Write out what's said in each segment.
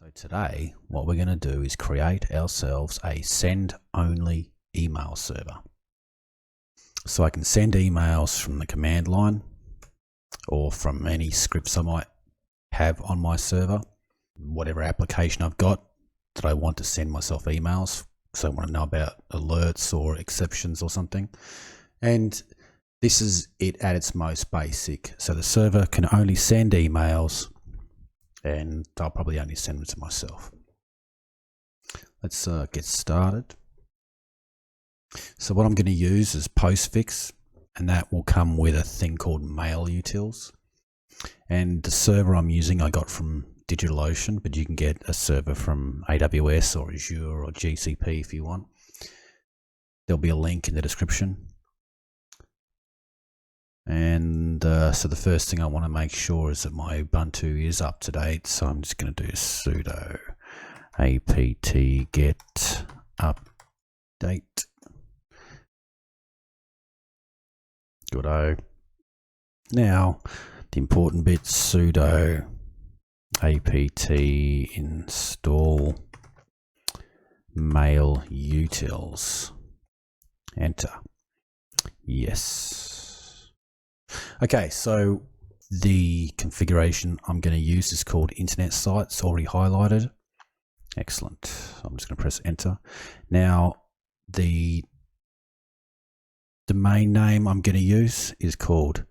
So today what we're going to do is create ourselves a send only email server. So I can send emails from the command line or from any scripts I might have on my server, whatever application I've got that I want to send myself emails. So I want to know about alerts or exceptions or something. And this is it at its most basic. So the server can only send emails, and I'll probably only send them to myself. Let's get started. So what I'm going to use is Postfix, and that will come with a thing called Mailutils. And the server I'm using I got from DigitalOcean, but you can get a server from AWS or Azure or GCP if you want. There'll be a link in the description. And so the first thing I want to make sure is that my Ubuntu is up to date. So I'm just going to do sudo apt-get update. Goodo. Now the important bit, sudo apt install Mailutils. Enter. Yes. Okay, so the configuration I'm going to use is called internet site. It's already highlighted. Excellent. I'm just going to press enter. Now the domain name I'm going to use is called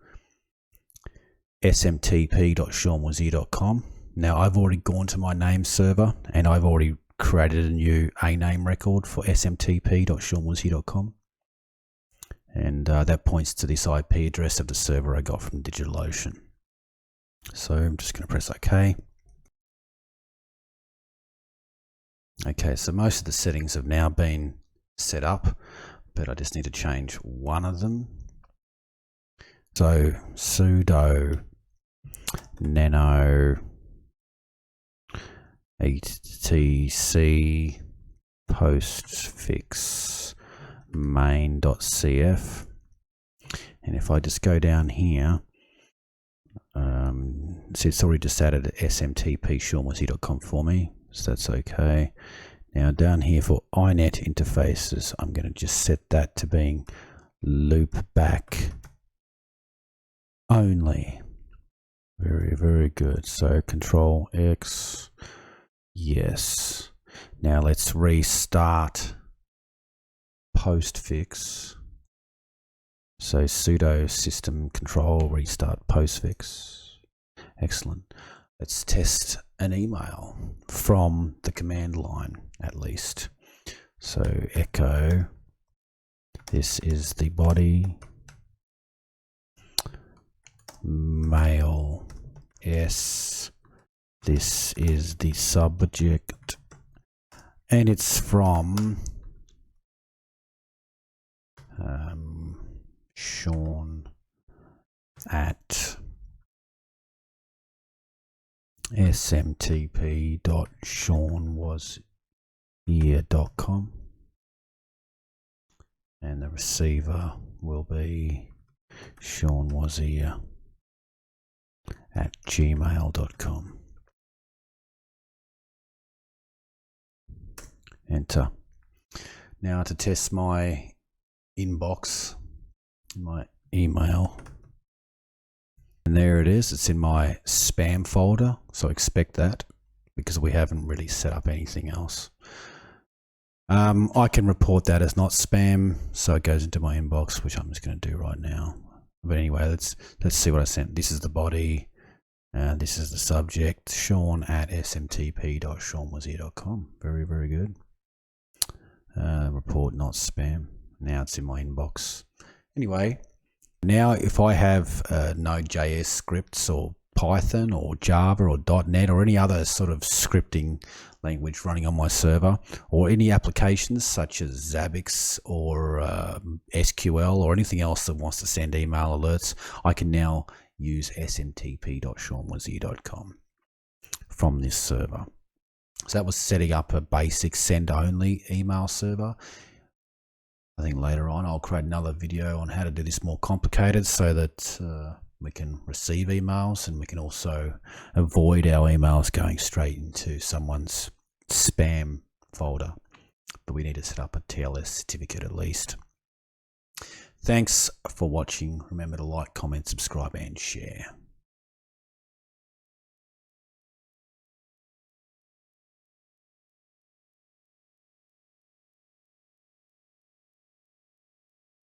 smtp.seanwazir.com. Now I've already gone to my name server and I've already created a new name record for smtp.seanwazir.com. And that points to this IP address of the server I got from DigitalOcean. So I'm just going to press OK. Okay, so most of the settings have now been set up, but I just need to change one of them. So sudo nano etc postfix main.cf, and if I just go down here, see it's already just added smtp.seanwazir.com for me, so that's okay. Now down here for inet interfaces, I'm going to just set that to being loopback-only. Very good. So Control X, yes. Now let's restart Postfix. So sudo systemctl restart Postfix. Excellent. Let's test an email from the command line at least. So echo, this is the body, mail s, this is the subject, and it's from Sean at smtp.seanwazir.com, and the receiver will be seanwazir@gmail.com. Enter. Now to test my inbox, my email, and there it is. It's in my spam folder, so expect that because we haven't really set up anything else. I can report that as not spam, so it goes into my inbox, which I'm just going to do right now. But anyway, let's see what I sent. This is the body, and this is the subject, Sean at smtp.seanwazir.com. Very good. Report not spam. Now it's in my inbox. Anyway, now if I have Node.js scripts or Python or Java or .NET or any other sort of scripting language running on my server, or any applications such as Zabbix or SQL or anything else that wants to send email alerts, I can now use smtp.seanwazir.com from this server. So that was setting up a basic send-only email server. I think later on I'll create another video on how to do this more complicated so that we can receive emails, and we can also avoid our emails going straight into someone's spam folder. But we need to set up a TLS certificate at least. Thanks for watching. Remember to like, comment, subscribe, and share.